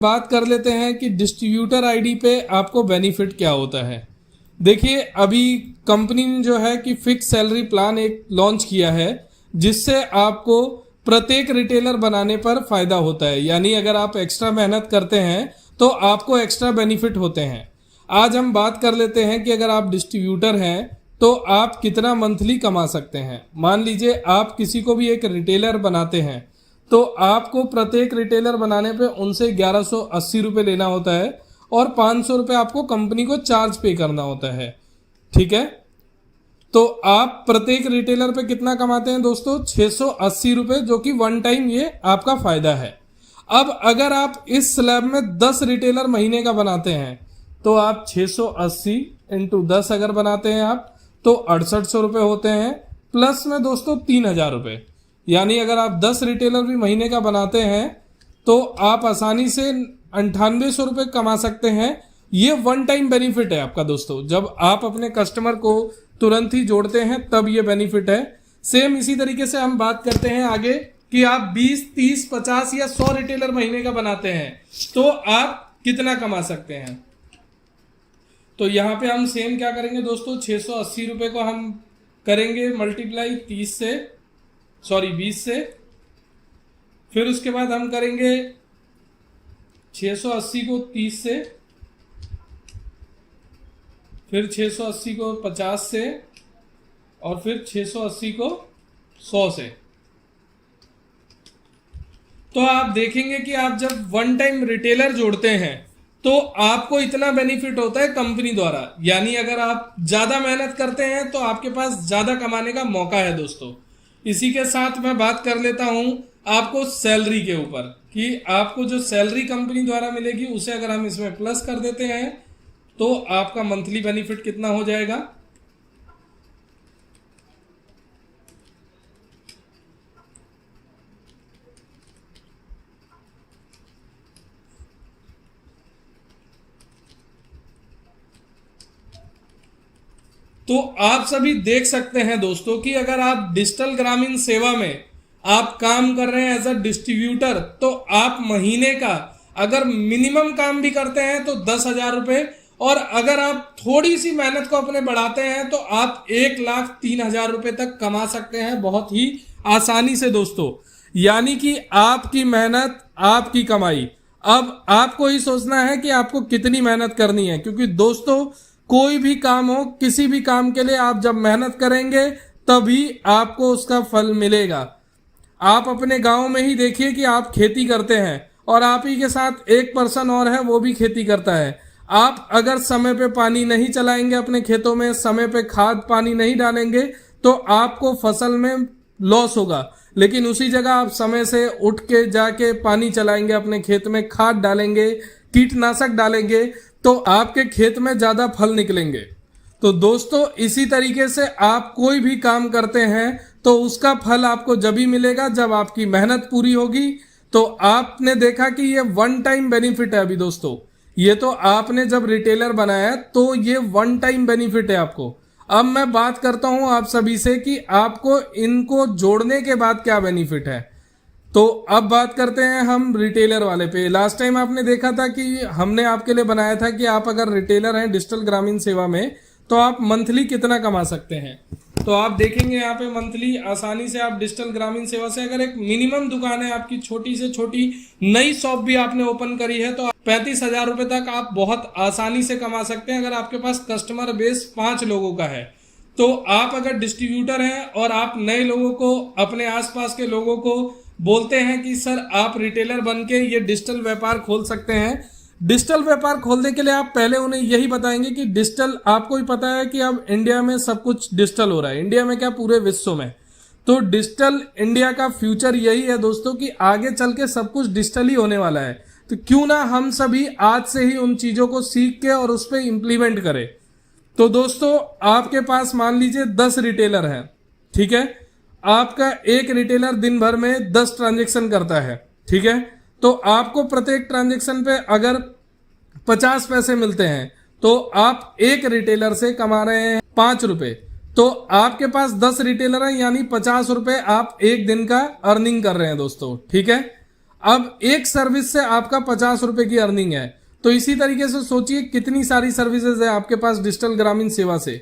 बात कर लेते हैं कि डिस्ट्रीब्यूटर आईडी पे आपको बेनिफिट क्या होता है। देखिए, अभी कंपनी ने जो है कि फिक्स सैलरी प्लान एक लॉन्च किया है, जिससे आपको प्रत्येक रिटेलर बनाने पर फायदा होता है। यानी अगर आप एक्स्ट्रा मेहनत करते हैं तो आपको एक्स्ट्रा बेनिफिट होते हैं। आज हम बात कर लेते हैं कि अगर आप डिस्ट्रीब्यूटर हैं तो आप कितना मंथली कमा सकते हैं। मान लीजिए आप किसी को भी एक रिटेलर बनाते हैं तो आपको प्रत्येक रिटेलर बनाने पे उनसे 1180 रुपये लेना होता है और 500 रुपये आपको कंपनी को चार्ज पे करना होता है। ठीक है, तो आप प्रत्येक रिटेलर पे कितना कमाते हैं दोस्तों? 680 रुपये, जो कि वन टाइम ये आपका फायदा है। अब अगर आप इस स्लैब में 10 रिटेलर महीने का बनाते हैं तो आप 680 इंटू 10 अगर बनाते हैं आप तो 6800 रुपये होते हैं, प्लस में दोस्तों 3000 रुपये। यानी अगर आप 10 रिटेलर भी महीने का बनाते हैं तो आप आसानी से 9800 रुपये कमा सकते हैं। ये वन टाइम बेनिफिट है आपका दोस्तों। जब आप अपने कस्टमर को तुरंत ही जोड़ते हैं तब ये बेनिफिट है। सेम इसी तरीके से हम बात करते हैं आगे कि आप 20, 30, 50 या 100 रिटेलर महीने का बनाते हैं तो आप कितना कमा सकते हैं। तो यहाँ पे हम सेम क्या करेंगे दोस्तों, 680 रुपये को हम करेंगे मल्टीप्लाई 20 से, फिर उसके बाद हम करेंगे 680 को 30 से, फिर 680 को 50 से और फिर 680 को 100 से। तो आप देखेंगे कि आप जब वन टाइम रिटेलर जोड़ते हैं तो आपको इतना बेनिफिट होता है कंपनी द्वारा। यानी अगर आप ज्यादा मेहनत करते हैं तो आपके पास ज्यादा कमाने का मौका है दोस्तों। इसी के साथ मैं बात कर लेता हूं आपको सैलरी के ऊपर कि आपको जो सैलरी कंपनी द्वारा मिलेगी उसे अगर हम इसमें प्लस कर देते हैं तो आपका मंथली बेनिफिट कितना हो जाएगा। तो आप सभी देख सकते हैं दोस्तों कि अगर आप डिजिटल ग्रामीण सेवा में आप काम कर रहे हैं एज अ डिस्ट्रीब्यूटर तो आप महीने का अगर मिनिमम काम भी करते हैं तो 10,000 रुपये, और अगर आप थोड़ी सी मेहनत को अपने बढ़ाते हैं तो आप 1,03,000 रुपये तक कमा सकते हैं बहुत ही आसानी से दोस्तों। यानी कि आपकी मेहनत आपकी कमाई। अब आपको ही सोचना है कि आपको कितनी मेहनत करनी है, क्योंकि दोस्तों कोई भी काम हो, किसी भी काम के लिए आप जब मेहनत करेंगे तभी आपको उसका फल मिलेगा। आप अपने गांव में ही देखिए कि आप खेती करते हैं और आप ही के साथ एक पर्सन और है, वो भी खेती करता है। आप अगर समय पे पानी नहीं चलाएंगे अपने खेतों में, समय पे खाद पानी नहीं डालेंगे तो आपको फसल में लॉस होगा। लेकिन उसी जगह आप समय से उठ के जाके पानी चलाएंगे अपने खेत में, खाद डालेंगे, कीटनाशक डालेंगे तो आपके खेत में ज्यादा फल निकलेंगे। तो दोस्तों इसी तरीके से आप कोई भी काम करते हैं तो उसका फल आपको जब ही मिलेगा जब आपकी मेहनत पूरी होगी। तो आपने देखा कि ये वन टाइम बेनिफिट है। अभी दोस्तों ये तो आपने जब रिटेलर बनाया तो ये वन टाइम बेनिफिट है आपको। अब मैं बात करता हूं आप सभी से कि आपको इनको जोड़ने के बाद क्या बेनिफिट है। तो अब बात करते हैं हम रिटेलर वाले पे। लास्ट टाइम आपने देखा था कि हमने आपके लिए बनाया था कि आप अगर रिटेलर हैं डिजिटल ग्रामीण सेवा में तो आप मंथली कितना कमा सकते हैं। तो आप देखेंगे यहाँ पे मंथली आसानी से आप डिजिटल ग्रामीण सेवा से, अगर एक मिनिमम दुकान है आपकी, छोटी से छोटी नई शॉप भी आपने ओपन करी है, तो 35,000 रुपये तक आप बहुत आसानी से कमा सकते हैं। अगर आपके पास कस्टमर बेस 5 लोगों का है तो आप अगर डिस्ट्रीब्यूटर हैं और आप नए लोगों को, अपने आसपास के लोगों को बोलते हैं कि सर आप रिटेलर बन के ये डिजिटल व्यापार खोल सकते हैं। डिजिटल व्यापार खोलने के लिए आप पहले उन्हें यही बताएंगे कि डिजिटल, आपको ही पता है कि अब इंडिया में सब कुछ डिजिटल हो रहा है। इंडिया में क्या, पूरे विश्व में। तो डिजिटल इंडिया का फ्यूचर यही है दोस्तों कि आगे चल के सब कुछ डिजिटल ही होने वाला है। तो क्यों ना हम सभी आज से ही उन चीजों को सीख के और उस पर इम्प्लीमेंट करें। तो दोस्तों आपके पास मान लीजिए 10 रिटेलर हैं, ठीक है। आपका एक रिटेलर दिन भर में 10 ट्रांजेक्शन करता है, ठीक है। तो आपको प्रत्येक ट्रांजेक्शन पे अगर 50 पैसे मिलते हैं तो आप एक रिटेलर से कमा रहे हैं 5 रुपए। तो आपके पास 10 रिटेलर हैं यानी 50 रुपए आप एक दिन का अर्निंग कर रहे हैं दोस्तों, ठीक है। अब एक सर्विस से आपका 50 रुपए की अर्निंग है। तो इसी तरीके से सोचिए कितनी सारी सर्विसेज है आपके पास डिजिटल ग्रामीण सेवा से।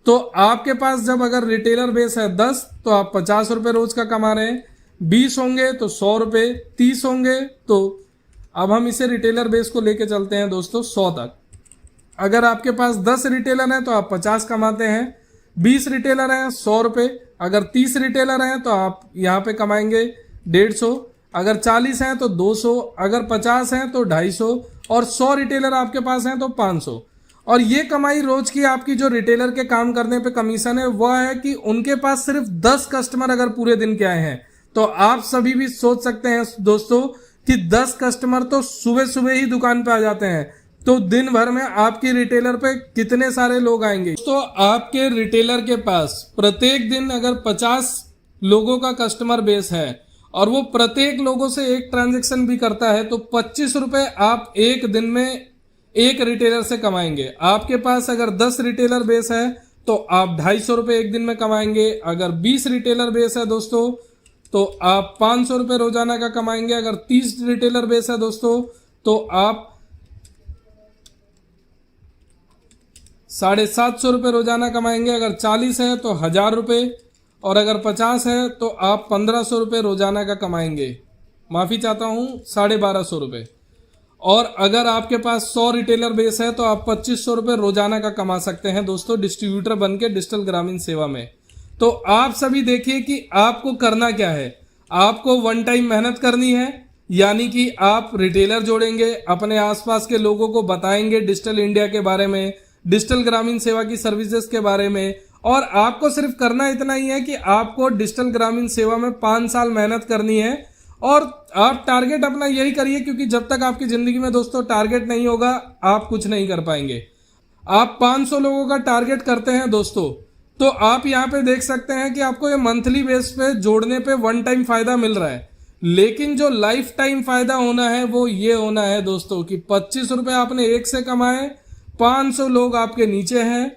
तो आपके पास जब अगर रिटेलर बेस है 10 तो आप 50 रुपए रोज का कमा रहे हैं, 20 होंगे तो 100 रुपए, 30 होंगे तो अब हम इसे रिटेलर बेस को लेके चलते हैं दोस्तों 100 तक। अगर आपके पास 10 रिटेलर हैं तो आप 50 कमाते हैं, 20 रिटेलर हैं 100 रुपए, अगर 30 रिटेलर हैं तो आप यहाँ पे कमाएंगे 150, अगर 40 हैं तो 200, अगर 50 हैं तो 250 और 100 रिटेलर आपके पास हैं तो 500। और ये कमाई रोज की आपकी जो रिटेलर के काम करने पे कमीशन है वह है कि उनके पास सिर्फ 10 कस्टमर अगर पूरे दिन के आए हैं तो आप सभी भी सोच सकते हैं दोस्तों कि 10 कस्टमर तो सुबह सुबह ही दुकान पे आ जाते हैं, तो दिन भर में आपकी रिटेलर पे कितने सारे लोग आएंगे। दोस्तों आपके रिटेलर के पास प्रत्येक दिन अगर 50 लोगों का कस्टमर बेस है और वो प्रत्येक लोगों से एक ट्रांजैक्शन भी करता है तो 25 रुपए आप एक दिन में एक रिटेलर से कमाएंगे। आपके पास अगर 10 रिटेलर बेस है तो आप 250 रुपए एक दिन में कमाएंगे। अगर 20 रिटेलर बेस है दोस्तों तो आप 500 रुपए रोजाना का कमाएंगे। अगर 30 रिटेलर बेस है दोस्तों तो आप 750 रुपए रोजाना कमाएंगे। अगर 40 है तो 1000 रुपए और अगर 50 है तो आप 1500 रुपए रोजाना का कमाएंगे। माफी चाहता हूं 1250 रुपए। और अगर आपके पास 100 रिटेलर बेस है तो आप 2500 रुपए रोजाना का कमा सकते हैं दोस्तों डिस्ट्रीब्यूटर बन के डिजिटल ग्रामीण सेवा में। तो आप सभी देखिए कि आपको करना क्या है। आपको वन टाइम मेहनत करनी है, यानी कि आप रिटेलर जोड़ेंगे, अपने आसपास के लोगों को बताएंगे डिजिटल इंडिया के बारे में, डिजिटल ग्रामीण सेवा की सर्विसेज के बारे में। और आपको सिर्फ करना इतना ही है कि आपको डिजिटल ग्रामीण सेवा में 5 साल मेहनत करनी है। और आप टारगेट अपना यही करिए, क्योंकि जब तक आपकी जिंदगी में दोस्तों टारगेट नहीं होगा आप कुछ नहीं कर पाएंगे। आप 500 लोगों का टारगेट करते हैं दोस्तों तो आप यहाँ पे देख सकते हैं कि आपको ये मंथली बेस पे जोड़ने पे वन टाइम फायदा मिल रहा है, लेकिन जो लाइफ टाइम फायदा होना है वो ये होना है दोस्तों कि 25 रुपए आपने एक से कमाए, 500 लोग आपके नीचे हैं,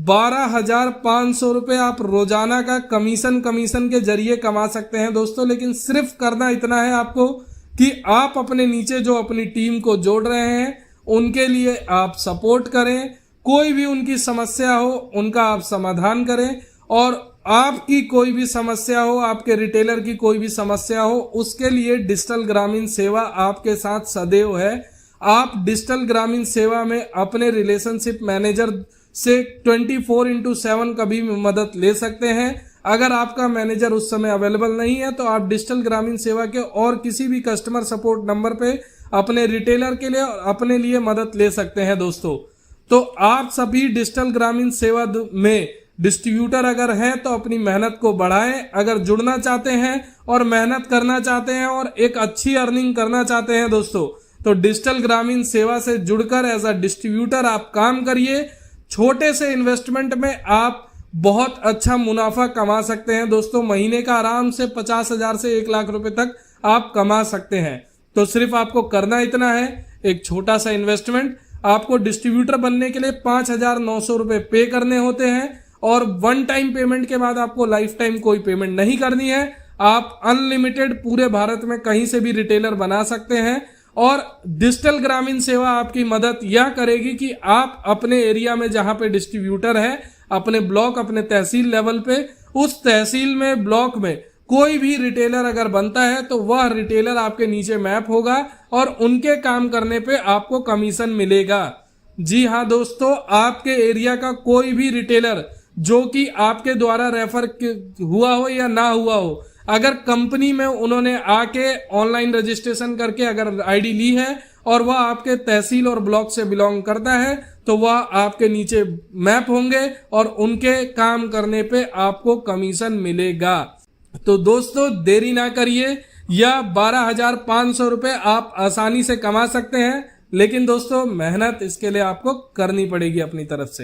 12,500 रुपए आप रोजाना का कमीशन के जरिए कमा सकते हैं दोस्तों। लेकिन सिर्फ करना इतना है आपको कि आप अपने नीचे जो अपनी टीम को जोड़ रहे हैं उनके लिए आप सपोर्ट करें, कोई भी उनकी समस्या हो उनका आप समाधान करें, और आपकी कोई भी समस्या हो, आपके रिटेलर की कोई भी समस्या हो, उसके लिए डिजिटल ग्रामीण सेवा आपके साथ सदैव है। आप डिजिटल ग्रामीण सेवा में अपने रिलेशनशिप मैनेजर से 24/7 कभी भी मदद ले सकते हैं। अगर आपका मैनेजर उस समय अवेलेबल नहीं है तो आप डिजिटल ग्रामीण सेवा के और किसी भी कस्टमर सपोर्ट नंबर पे अपने रिटेलर के लिए और अपने लिए मदद ले सकते हैं दोस्तों। तो आप सभी डिजिटल ग्रामीण सेवा में डिस्ट्रीब्यूटर अगर हैं तो अपनी मेहनत को बढ़ाएं। अगर जुड़ना चाहते हैं और मेहनत करना चाहते हैं और एक अच्छी अर्निंग करना चाहते हैं दोस्तों तो डिजिटल ग्रामीण सेवा से जुड़कर एज अ डिस्ट्रीब्यूटर आप काम करिए। छोटे से इन्वेस्टमेंट में आप बहुत अच्छा मुनाफा कमा सकते हैं दोस्तों। महीने का आराम से 50,000 से 1 लाख रुपए तक आप कमा सकते हैं। तो सिर्फ आपको करना इतना है, एक छोटा सा इन्वेस्टमेंट। आपको डिस्ट्रीब्यूटर बनने के लिए 5,900 रुपए पे करने होते हैं और वन टाइम पेमेंट के बाद आपको लाइफ टाइम कोई पेमेंट नहीं करनी है। आप अनलिमिटेड पूरे भारत में कहीं से भी रिटेलर बना सकते हैं। और डिजिटल ग्रामीण सेवा आपकी मदद यह करेगी कि आप अपने एरिया में जहां पे डिस्ट्रीब्यूटर है, अपने ब्लॉक, अपने तहसील लेवल पे, उस तहसील में, ब्लॉक में कोई भी रिटेलर अगर बनता है तो वह रिटेलर आपके नीचे मैप होगा और उनके काम करने पे आपको कमीशन मिलेगा। जी हाँ दोस्तों, आपके एरिया का कोई भी रिटेलर जो कि आपके द्वारा रेफर हुआ हो या ना हुआ हो, अगर कंपनी में उन्होंने आके ऑनलाइन रजिस्ट्रेशन करके अगर आईडी ली है और वह आपके तहसील और ब्लॉक से बिलोंग करता है तो वह आपके नीचे मैप होंगे और उनके काम करने पे आपको कमीशन मिलेगा। तो दोस्तों देरी ना करिए, यह 12,500 रुपए आप आसानी से कमा सकते हैं, लेकिन दोस्तों मेहनत इसके लिए आपको करनी पड़ेगी अपनी तरफ से।